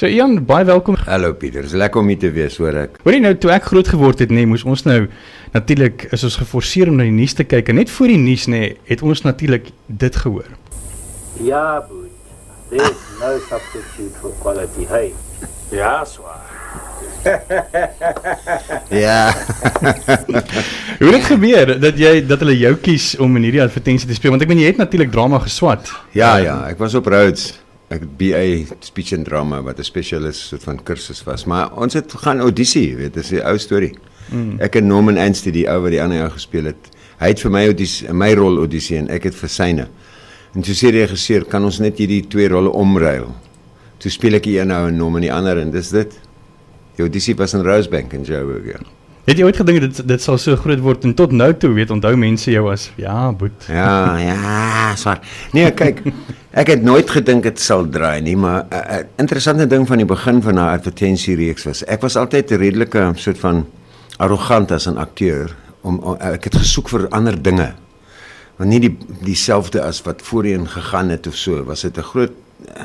So Ian, baie welkom. Hallo Pieter, is lekker om hier te wees, hoor ek. Hoor jy nou, toe ek groot geword het, moes ons nou, natuurlik is ons geforseer om na die nuus te kyk, en net voor die nuus, het ons natuurlik dit gehoor. Ja, boet. There's no substitute for quality, hey. Ja, zwaar. Ja. Hoe het gebeur, dat hulle jou kies om in hierdie advertensie te speel, want ek meen, jy het natuurlik drama geswat. Ja, ek was op Rhodes. Ek het BA Speech and Drama, wat 'n spesialis soort van kursus was, maar ons het gaan audisie, weet, dis 'n ou storie. Ek en Norman Anstey, die ou wat die ander jou gespeel het, hy het vir my audisie, my rol audisie en ek het vir syne. En toe sê die regisseur, kan ons net hierdie twee rolle omruil? Toe speel ek die een nou en Norman die ander, en dis dit. Die audisie was in Rosebank in Joburg, ja. Het jy ooit gedink dit sal so groot word, en tot nou toe, onthou mense jou as, ja, boet. Ja, zwaar. Nee, kyk, ek het nooit gedink het sal draai nie, maar 'n interessante ding van die begin van haar advertensiereeks was, ek was altyd 'n redelike soort van arrogant as 'n akteur, ek het gesoek vir ander dinge, want nie dieselfde as wat voorheen gegaan het of so, was dit 'n groot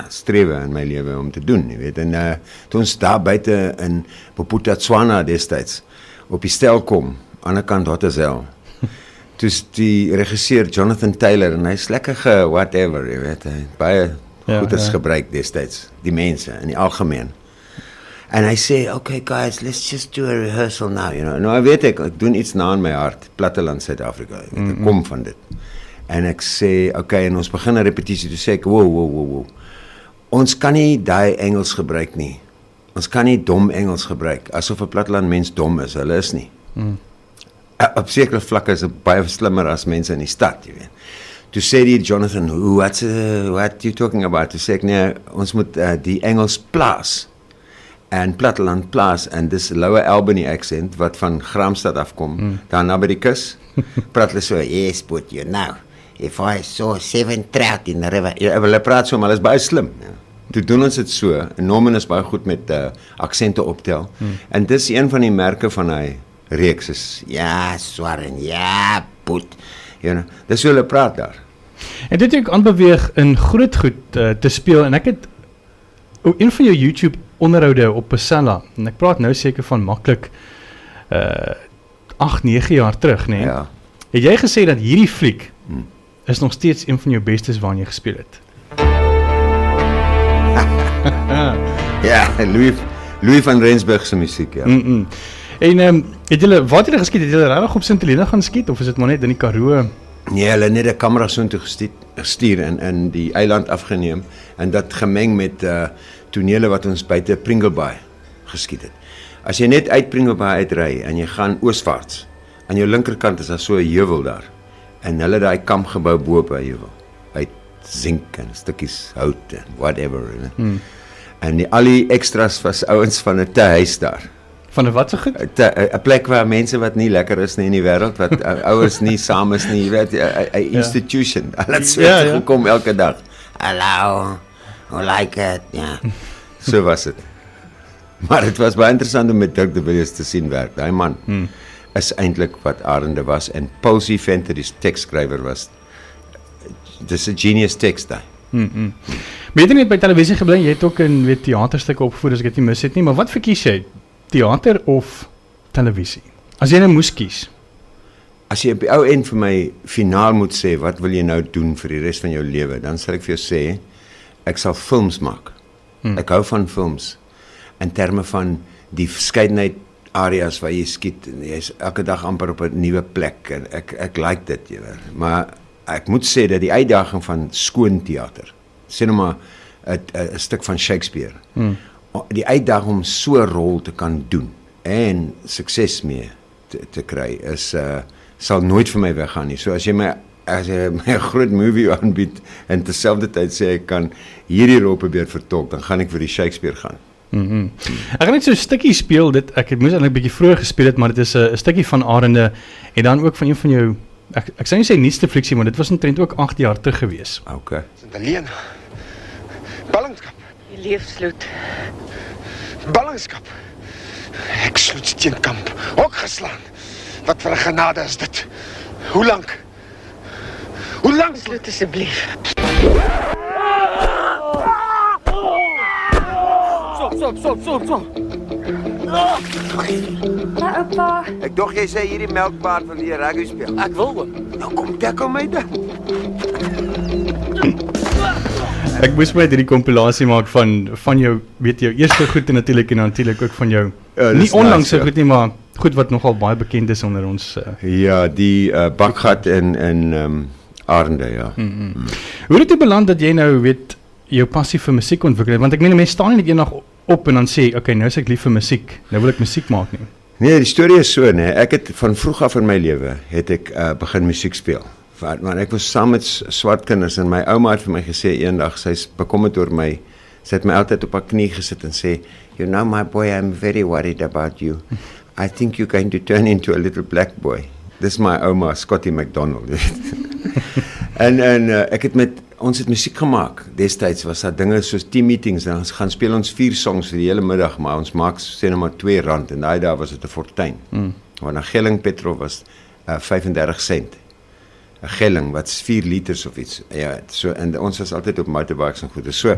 strewe in my lewe om te doen, jy weet, en toe ons daar buite in Bophuthatswana destyds, op die stel kom, aan die kant Hotel, toe is die regisseur Jonathan Taylor, en hy is lekker whatever, jy weet, hy baie goeders gebruik destyds, die mense, in die algemeen. En hy sê, okay guys, let's just do a rehearsal now, you know. Nou weet ek doen iets na in my hart, Platteland Suid-Afrika, ek kom van dit. En ek sê, okay, en ons begin 'n repetisie, toe sê ek, wow, ons kan nie daai Engels gebruik nie. Ons kan nie dom Engels gebruik, asof 'n platteland mens dom is, hulle is nie. Op sekere vlakke is het baie slimmer as mense in die stad, jy weet. Toe sê die Jonathan, what you talking about? Toe sê ek, nee, ons moet die Engels plaas, en platteland plaas, en dis Lower Albany accent, wat van Gramstad afkom, daar na by die kus, praat hulle so, yes, but you know, if I saw 7 trout in the river, hulle praat so, maar hulle is baie slim, ja. Toe doen ons dit so, en Norman is baie goed met aksente optel, en dis een van die merke van hy reeks is, ja, zwaar en ja, boet, you know, dis hoe hulle praat daar. En dit het ook aanbeweeg in groot goed te speel, en ek het een van jou YouTube onderhoude op Pasella, en ek praat nou seker van maklik 8-9 jaar terug, nee? Ja. Het jy gesê dat hierdie fliek is nog steeds een van jou bestes waarin jy gespeel het? Ja, Louis van Rensburg se musiek, ja. En het julle, waar het julle geskiet? Het julle regtig op Sint Helena gaan skiet, of is dit maar net in die Karoo? Nee, hulle het net 'n kamera soontoe gestuur en die eiland afgeneem, en dat gemeng met tonele wat ons buite Pringle Bay geskiet het. As jy net uit Pringle Bay uitry, en jy gaan ooswaarts, aan jou linkerkant is daar so 'n heuwel daar, en hulle daai kampgebou bo op 'n heuwel, uit zink en stukkies hout en whatever, en al die extras was ouens van 'n tehuis daar. Van 'n wat so goed? 'n plek waar mense wat nie lekker is nie in die wêreld, wat ouers nie saam is nie, jy weet, 'n institution. Hulle het so gekom elke dag. Hallo, hoe like it? Ja. So was dit. Maar dit was baie interessant om met Dirk de Villiers te sien werk. Daai man is eintlik wat Arende was, en Paul C. Venter, die tekstskrywer was. Dis 'n genius tekst daai. Maar jy het nie by televisie gebly, jy het ook in theaterstukke opgevoer, as ek dit nie mis het nie, maar wat verkies jy? Theater of televisie? As jy nou moes kies. As jy op die ou end vir my finaal moet sê, wat wil jy nou doen vir die res van jou lewe, dan sal ek vir jou sê, ek sal films maak. Ek hou van films, in terme van die verskeidenheid areas waar jy skiet, en jy is elke dag amper op 'n nuwe plek, en ek like dit, jy weet. Maar ek moet sê dat die uitdaging van skoon theater, sê nou maar 'n stuk van Shakespeare, die uitdaging om so 'n rol te kan doen, en sukses mee te kry, sal nooit vir my weggaan nie. So as jy my 'n groot movie aanbied, en terselfdertyd sê ek kan hierdie rol probeer vertolk, dan gaan ek vir die Shakespeare gaan. Ek gaan net so 'n stukkie speel, ek moes eintlik 'n bietjie vroeër gespeel het, maar dit is 'n stukkie van Arende, en dan ook van een van jou, ek sou nie sê nuutste fliksie, maar dit was omtrent ook 8 jaar terug gewees. Okay. Sint Helena. Ballingskap. Die leefsloot. Ballingskap. Ek sloot steenkamp. Ook geslaan. Wat vir 'n genade is dit? Hoe lank? Hoe lank? Sloot asseblief. Maar oupa, Ek dog jy sê hierdie melkbaard wil hier rugby speel. Ek wil oom. Nou kom tackle my dan. Ek moes net hierdie kompilasie maak van jou, weet jou eerste goed en natuurlik ook van jou Ja, dis nie onlangs nice, so ja. goed nie, maar goed wat nogal baie bekend is onder ons. Ja, die bakgat in Arende, ja. Hoe het dit beland dat jy nou weet jou passie vir musiek ontwikkel het? Want ek meen mense staan nie net eendag op en dan sê, okay, nou is ek lief vir musiek. Nou wil ek musiek maak nie. Nee, die storie is so, nee. Ek het van vroeg af in my lewe het ek begin musiek speel. Want ek was saam met swart kinders en my ouma het vir my gesê eendag, sy's bekommerd oor my. Sy het my altyd op haar knie gesit en sê, "You know my boy, I'm very worried about you. I think you're going to turn into a little black boy." Dis my ouma, Scotty McDonald. Ons het musiek gemaak. Destyds was daar dinge soos team meetings en ons gaan speel ons 4 songs vir die hele middag, maar ons maak sê nou maar R2 en daai dae was dit 'n fortuin. Want 'n gelling petrol was 35 sent. 'n Gelling wat 4 liters of iets. Ja, so en ons was altyd op motorbikes en goede. So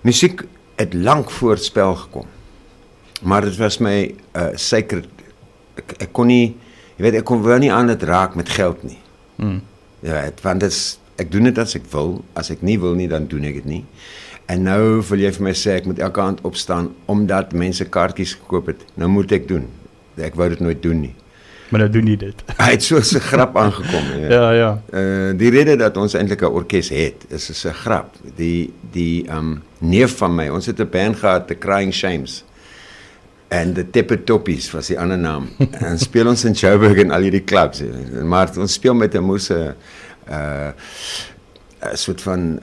musiek het lank voor spel gekom. Maar dit was my suiker ek kon nie, jy weet, ek kon wel nie aan dit raak met geld nie. Ja, want ek doen dit as ek wil, as ek nie wil nie, dan doen ek dit nie. En nou wil jy vir my sê, ek moet elke aand opstaan, omdat mense kaartjies gekoop het, nou moet ek doen. Ek wou dit nooit doen nie. Maar nou doen jy dit. Hy het so 'n grap aangekom. Ja. Die rede dat ons eintlik 'n orkes het, is 'n grap. Die neef van my, ons het 'n band gehad, The Crying Shames. En de Teppetoppies was die ander naam. En speel ons in Joburg en al hierdie clubs. Maar ons speel met 'n moese 'n soort van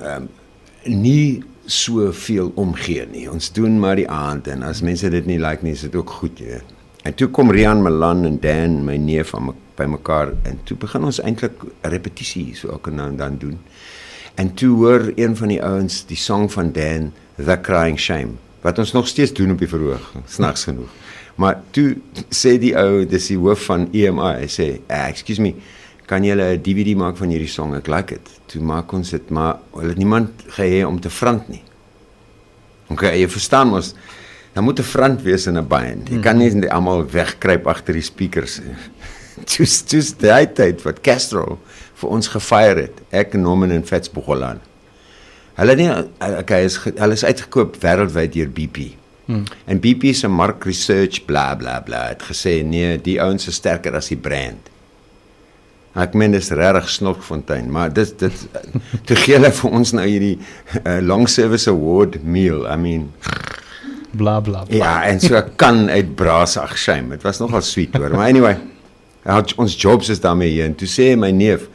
nie soveel omgee nie. Ons doen maar die aand en as mense dit nie like nie, is dit ook goed, jy weet. En toe kom Rian Malan en Dan, my neef, by mekaar en toe begin ons eintlik repetisie so elke nou en dan doen. En toe hoor een van die ouens die song van Dan, The Crying Shame, wat ons nog steeds doen op die verhoog, snaaks genoeg. Maar toe sê die ou, dis die hoof van EMI, hy sê, excuse me, kan julle 'n DVD maak van hierdie song, ek like it. Toe maak ons dit, maar hulle het niemand gehê om te front nie. Okay, jy verstaan mos, dan moet 'n front wees in 'n band. Jy kan nie almal wegkruip agter die speakers. Toes die tyd wat Castro vir ons gefire het, ek, Norman en Fats Bogolan. Hulle is uitgekoop wêreldwyd deur BP. En BP se mark research bla bla bla het gesê nee, die ouens is sterker as die brand. Ek meen dis regtig Snokfontein, maar dit toe gee hulle vir ons nou hierdie long service award meal. I mean Bla bla bla. ja, en so kan uit braas, ag shame. Dit was nogal sweet hoor. Maar anyway, ons jobs is daarmee hier en toe sê my neef,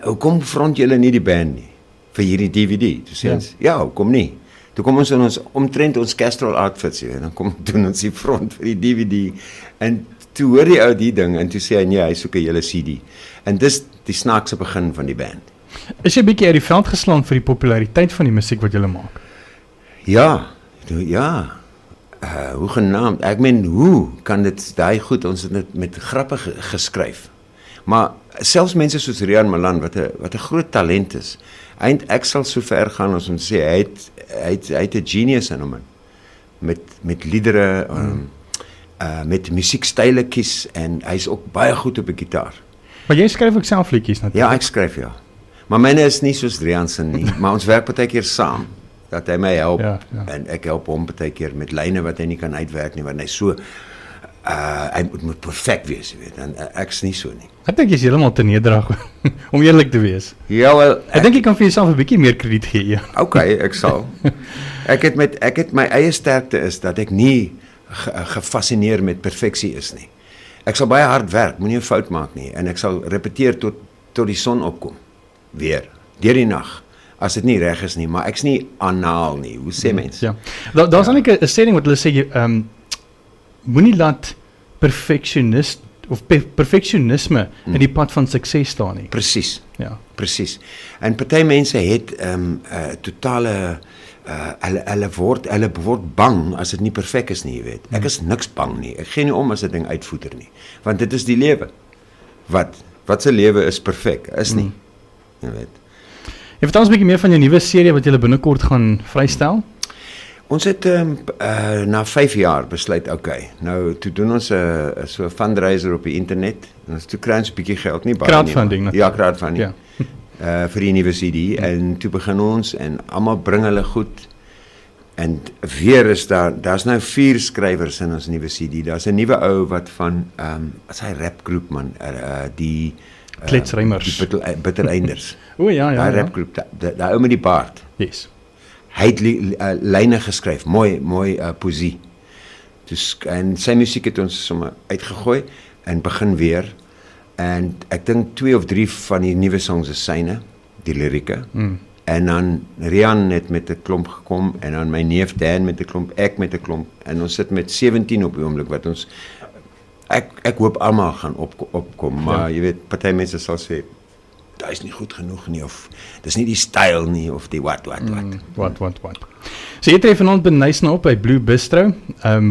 "Hoekom front julle nie die band nie vir hierdie DVD?" Toe sê ons, "Ja, hoekom nie?" Toe kom ons in ons omtrent ons Castrol outfits hier en dan kom doen ons die front vir die DVD en toe hoor die ou die ding en toe sê hy nee, hy soek 'n hele CD. En dis die snaakse begin van die band. Is jy bietjie uit die veld geslaan vir die populariteit van die musiek wat jy maak? Ja. Hoe genaamd, ek meen, hoe kan dit daai goed, ons het dit met grappe geskryf. Maar selfs mense soos Rian Malan, wat 'n groot talent is, ek sal so ver gaan as om te sê, hy het 'n genius in hom, met liedere, met musiekstyle kies, en hy's ook baie goed op 'n gitaar. Maar jy skryf ook self liedjies natuurlik. Ja, ek skryf, ja. Maar myne is nie soos Rian se nie, maar ons werk partykeer saam. Dat hy my help, en ek help hom partykeer met lyne wat hy nie kan uitwerk nie, want hy so, hy moet perfek wees, jy weet, en ek's nie so nie. Ek dink jy is heeltemal te nederig om eerlik te wees. Ja, wel, Ek dink jy kan vir jouself 'n bietjie meer krediet gee. Ja. Okay, ek sal. Ek het my eie sterkte is dat ek nie gefascineer met perfeksie is nie. Ek sal baie hard werk, moenie 'n fout maak nie, en ek sal repeteer tot die son opkom. Weer, deur die nag. As dit nie reg is nie, maar ek's nie anaal nie. Hoe sê mens? Ja. Daar's eintlik 'n stelling wat hulle sê moenie laat perfeksionisme in die pad van sukses staan nie. Presies. Ja. Presies. En party mense het totale hulle word bang as dit nie perfek is nie, jy weet. Ek is niks bang nie. Ek gee nie om as 'n ding uitvoeter nie, want dit is die lewe. Wat se lewe is perfek? Is nie. Jy weet. Jy vertel ons 'n bietjie meer van jou nuwe serie wat jy binnekort gaan vrystel. Ons het na 5 jaar besluit, okay, nou toe doen ons so 'n fundraiser op die internet. Ons toe kry ons 'n bietjie geld, nie baie Crowdfunding, nie. Ja, crowdfunding. Ja. Vir die nuwe CD en toe begin ons en almal bring hulle goed. En weer is daar's nou 4 skrywers in ons nuwe CD. Daar's 'n nuwe ou wat van as hy rapgroep man, die Kletsrymers. Die Bittereinders. O ja, ja. Daai rapgroep, daai ou met die baard. Yes. Hy het lyne geskryf, mooi poesie. Dus en sy musiek het ons sommer uitgegooi en begin weer. En ek dink 2 of 3 van die nuwe songs is syne, die lirieke. En dan Rian het met 'n klomp gekom en dan my neef Dan met 'n klomp, ek met 'n klomp en ons sit met 17 op die oomblik wat ons ek hoop almal gaan opkom, maar jy weet party mense sal sê dit is nie goed genoeg nie of dis nie die styl nie of die wat. Wat. So jy tref vanaand by Nysna op by Blue Bistro.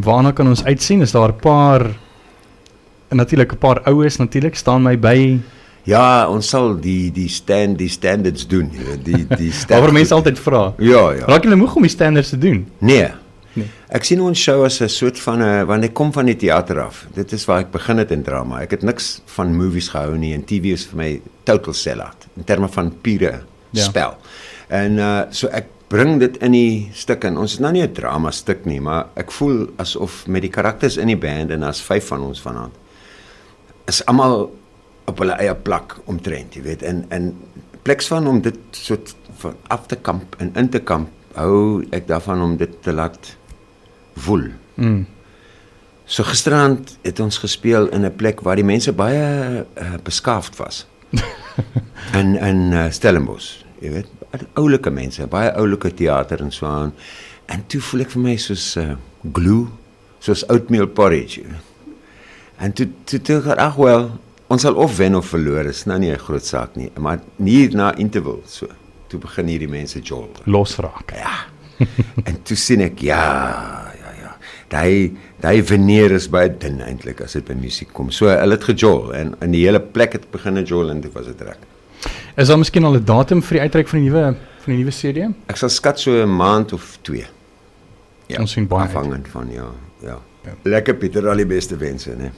Waarna kan ons uitsien? Is daar 'n paar natuurlik 'n paar oues natuurlik staan my by. Ja, ons sal die standards doen, jy weet, die Waar mense altyd vra. Ja. Raak julle moeg om die standards te doen? Nee. Ek sien ons show as 'n soort van want ek kom van die teater af. Dit is waar ek begin het in drama. Ek het niks van movies gehou nie en TV is vir my total sellout in terme van pure spel. En so ek bring dit in die stuk in. Ons is nou nie 'n drama stuk nie, maar ek voel asof met die karakters in die band en daar's 5 van ons vanaand is almal op hulle eie plek omtrent, jy weet. En pleks van om dit soort van af te kamp en in te kamp, hou ek daarvan om dit te laat voel. So gisterand het ons gespeel in 'n plek waar die mense baie beskaafd was. in Stellenbosch, jy weet, oulike mense, baie oulike teater en so aan. En toe voel ek vir my soos glue, soos oatmeal porridge. Jy weet. En toe ek ag wel, ons sal of wen of verloor, is nou nie 'n groot saak nie, maar hier na interval so. Toe begin hierdie mense jol. Losraak. Ja. En toe sien ek ja. Daai veneer is baie dun eintlik as dit by musiek kom. So hulle het gejol en in die hele plek het begin jol en dit was dit reg. Is daar miskien al 'n datum vir die uitreik van die nuwe CD? Ek sal skat so 'n maand of 2. Ja. Ons sien baie afhangend van ja. Lekker Pieter, al die beste wense, né?